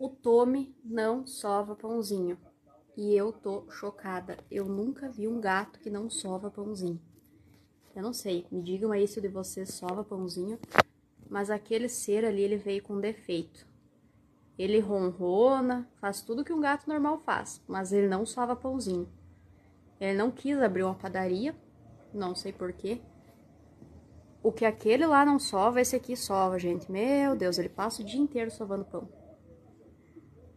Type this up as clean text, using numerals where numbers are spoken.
O Tommy não sova pãozinho. E eu tô chocada. Eu nunca vi um gato que não sova pãozinho. Eu não sei, me digam aí se o de vocês sova pãozinho. Mas aquele ser ali, ele veio com defeito. Ele ronrona, faz tudo que um gato normal faz. Mas ele não sova pãozinho. Ele não quis abrir uma padaria. Não sei porquê. O que aquele lá não sova, esse aqui sova, gente. Meu Deus, ele passa o dia inteiro sovando pão.